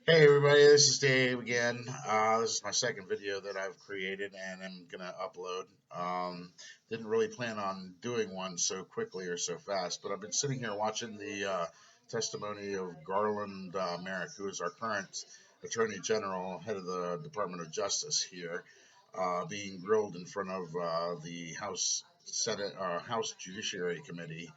Hey everybody, this is Dave again. This is my second video that I've created and I'm gonna upload. Didn't really plan on doing one so quickly or so fast, but I've been sitting here watching the testimony of Garland Merrick, who is our current Attorney General, head of the Department of Justice here, being grilled in front of the House Judiciary Committee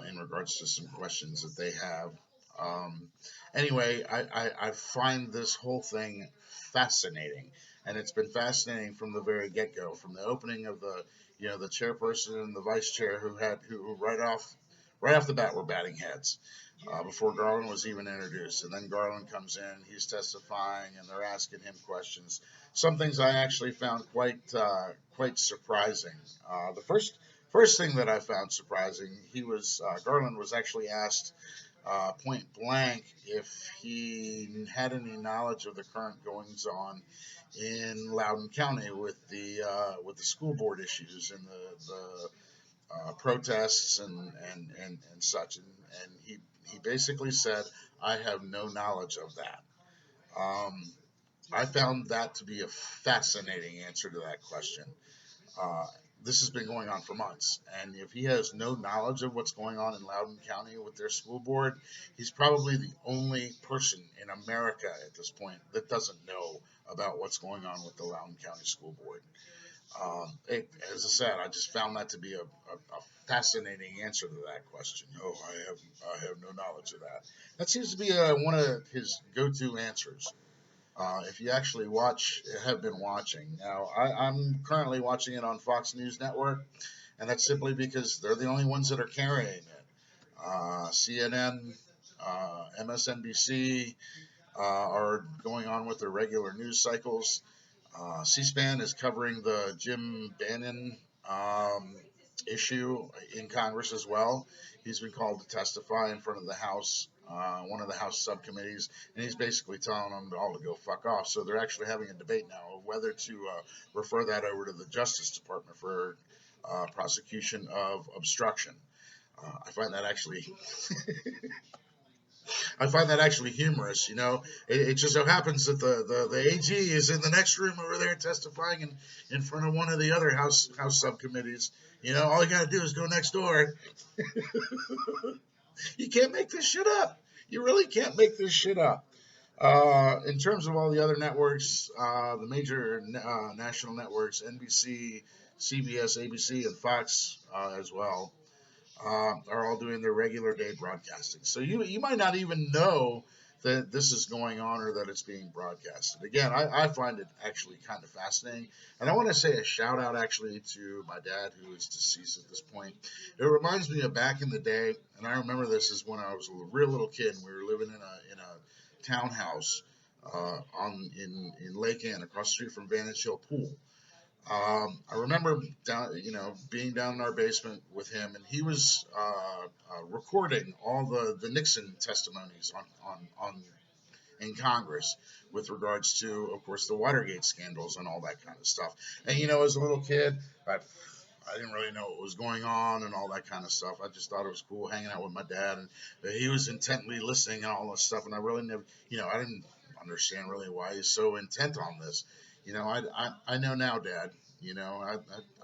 in regards to some questions that they have. Um, anyway, I find this whole thing fascinating, and it's been fascinating from the very get-go, from the opening of the chairperson and the vice chair who right off the bat were batting heads. Before Garland was even introduced, and then Garland comes in, he's testifying, and they're asking him questions. Some things I actually found quite surprising. The first thing that I found surprising, Garland was actually asked point blank if he had any knowledge of the current goings on in Loudoun County with the school board issues and the protests and such, and he basically said, "I have no knowledge of that." Um, I found that to be a fascinating answer to that question. Uh, this has been going on for months, and if he has no knowledge of what's going on in Loudoun County with their school board, he's probably the only person in America at this point that doesn't know about what's going on with the Loudoun County School Board. As I said, I just found that to be a fascinating answer to that question. Oh, I have no knowledge of that. That seems to be one of his go-to answers. If you actually have been watching. Now, I'm currently watching it on Fox News Network, and that's simply because they're the only ones that are carrying it. CNN, MSNBC are going on with their regular news cycles. C-SPAN is covering the Jim Bannon issue in Congress as well. He's been called to testify in front of the House, one of the House subcommittees, and he's basically telling them all to go fuck off. So they're actually having a debate now of whether to refer that over to the Justice Department for prosecution of obstruction. I find that actually I find that actually humorous. It just so happens that the AG is in the next room over there testifying in front of one of the other House subcommittees. All you got to do is go next door. You can't make this shit up. You really can't make this shit up. In terms of all the other networks, the major national networks, NBC, CBS, ABC, and Fox as well, are all doing their regular day broadcasting. So you might not even know that this is going on or that it's being broadcasted. Again, I find it actually kind of fascinating. And I want to say a shout out actually to my dad, who is deceased at this point. It reminds me of back in the day, and I remember this is when I was a real little kid and we were living in a townhouse in Lake Ann across the street from Vantage Hill Pool. I remember being down in our basement with him, and he was recording all the Nixon testimonies on in Congress with regards to, of course, the Watergate scandals and all that kind of stuff. And as a little kid, I didn't really know what was going on and all that kind of stuff. I just thought it was cool hanging out with my dad, and he was intently listening and all that stuff. And I really never, I didn't understand really why he's so intent on this. I know now, Dad.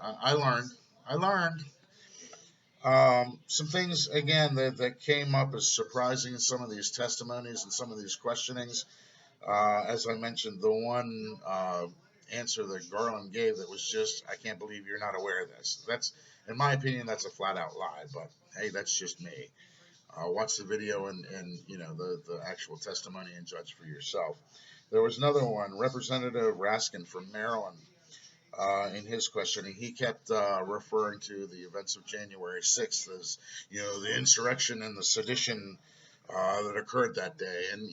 I learned. I learned. Some things again that came up as surprising in some of these testimonies and some of these questionings. As I mentioned, the one answer that Garland gave that was just, I can't believe you're not aware of this. That's, in my opinion, that's a flat out lie. But hey, that's just me. Watch the video and the actual testimony and judge for yourself. There was another one, Representative Raskin from Maryland. In his questioning, he kept referring to the events of January 6th as, the insurrection and the sedition that occurred that day. And,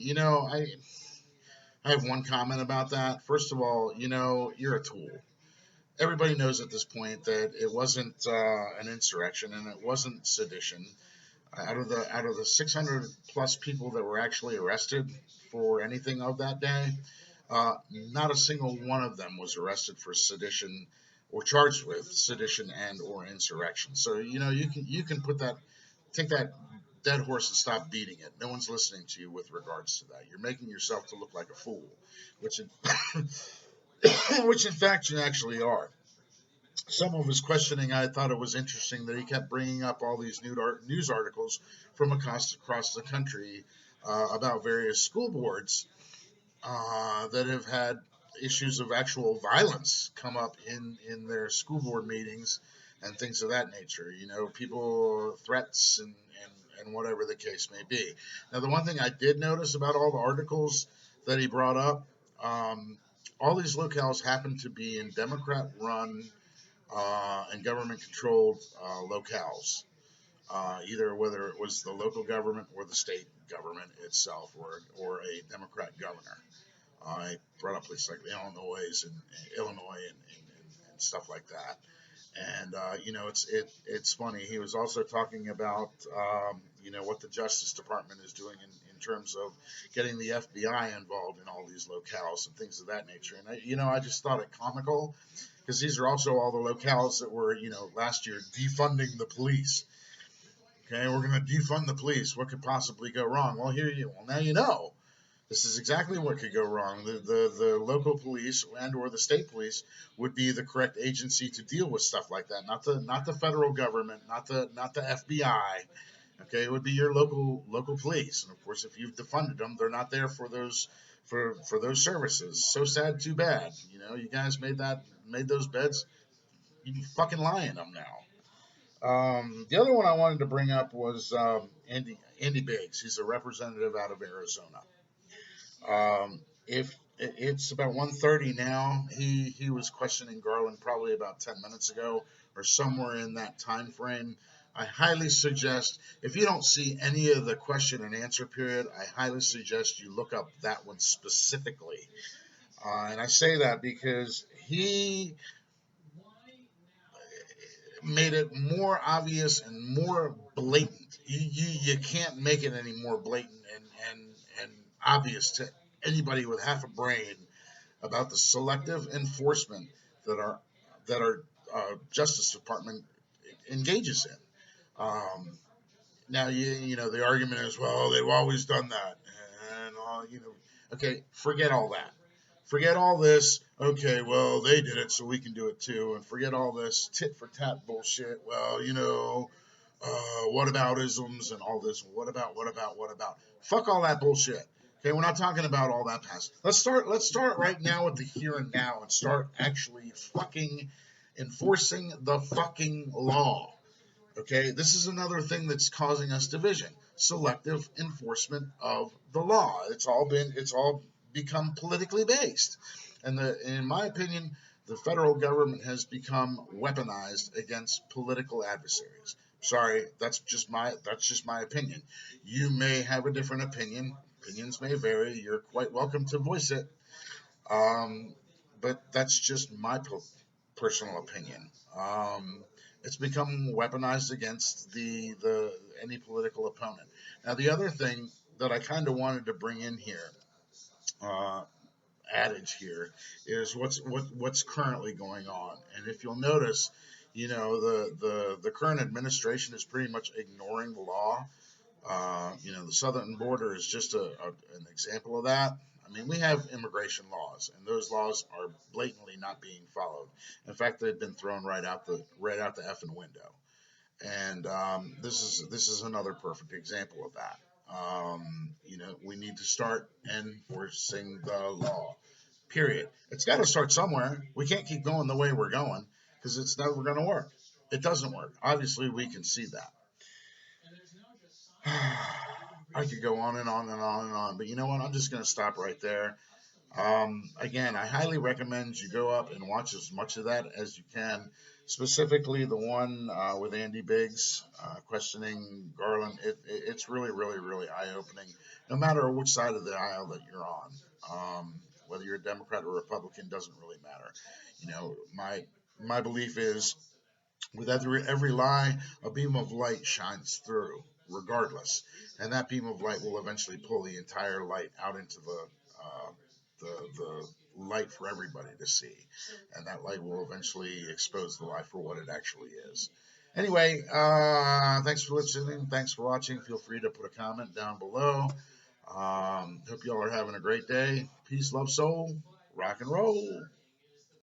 I have one comment about that. First of all, you're a tool. Everybody knows at this point that it wasn't an insurrection and it wasn't sedition. Out of the 600 plus people that were actually arrested for anything of that day, not a single one of them was arrested for sedition or charged with sedition and or insurrection. So you can take that dead horse and stop beating it. No one's listening to you with regards to that. You're making yourself to look like a fool, which which in fact you actually are. Some of his questioning, I thought it was interesting that he kept bringing up all these news articles from across the country about various school boards that have had issues of actual violence come up in their school board meetings and things of that nature. You know, people threats and whatever the case may be. Now, the one thing I did notice about all the articles that he brought up, all these locales happen to be in Democrat-run and government-controlled locales. Either whether it was the local government or the state government itself, or a Democrat governor. I brought up places like Illinois and stuff like that. And you know, it's funny. He was also talking about you know, what the Justice Department is doing in terms of getting the FBI involved in all these locales and things of that nature. And you know, I just thought it comical because these are also all the locales that were, you know, last year defunding the police. Okay, we're going to defund the police. What could possibly go wrong? Well, now you know. This is exactly what could go wrong. The local police and or the state police would be the correct agency to deal with stuff like that. Not the federal government, not the FBI. Okay, it would be your local police. And of course, if you've defunded them, they're not there for those services. So sad, too bad. You know, you guys made those beds. You can fucking lie in them now. The other one I wanted to bring up was Andy Biggs. He's a representative out of Arizona. If it's about 1:30 now, he was questioning Garland probably about 10 minutes ago or somewhere in that time frame. I highly suggest, if you don't see any of the question and answer period, I highly suggest you look up that one specifically. And I say that because he made it more obvious and more blatant. You can't make it any more blatant and obvious to anybody with half a brain about the selective enforcement that our Justice Department engages in. Now you know the argument is, well, they've always done that, and you know, okay, forget all that. Forget all this. Okay, well, they did it, so we can do it too. And forget all this tit for tat bullshit. Well, you know, what about isms and all this? What about? Fuck all that bullshit. Okay, we're not talking about all that past. Let's start right now with the here and now and start actually fucking enforcing the fucking law. Okay, this is another thing that's causing us division. Selective enforcement of the law. It's all become politically based. And in my opinion, the federal government has become weaponized against political adversaries. Sorry, that's just my opinion. You may have a different opinion. Opinions may vary. You're quite welcome to voice it. But that's just my personal opinion. It's become weaponized against the any political opponent. Now, the other thing that I kind of wanted to bring in here, adage here, is what's currently going on. And if you'll notice, you know, the current administration is pretty much ignoring the law. You know, the southern border is just an example of that. I mean, we have immigration laws, and those laws are blatantly not being followed. In fact, they've been thrown right out the effing window. And this is another perfect example of that. You know, we need to start enforcing the law. Period. It's got to start somewhere. We can't keep going the way we're going because it's never going to work. It doesn't work. Obviously, we can see that. I could go on and on and on and on, but you know what? I'm just going to stop right there. Again, I highly recommend you go up and watch as much of that as you can, specifically the one with Andy Biggs questioning Garland. It's really, really, really eye-opening, no matter which side of the aisle that you're on. Whether you're a Democrat or Republican doesn't really matter. You know, my belief is with every lie, a beam of light shines through, regardless, and that beam of light will eventually pull the entire light out into the light for everybody to see, and that light will eventually expose the lie for what it actually is. Anyway, thanks for listening. Thanks for watching. Feel free to put a comment down below. Hope you all are having a great day. Peace, love, soul, rock and roll.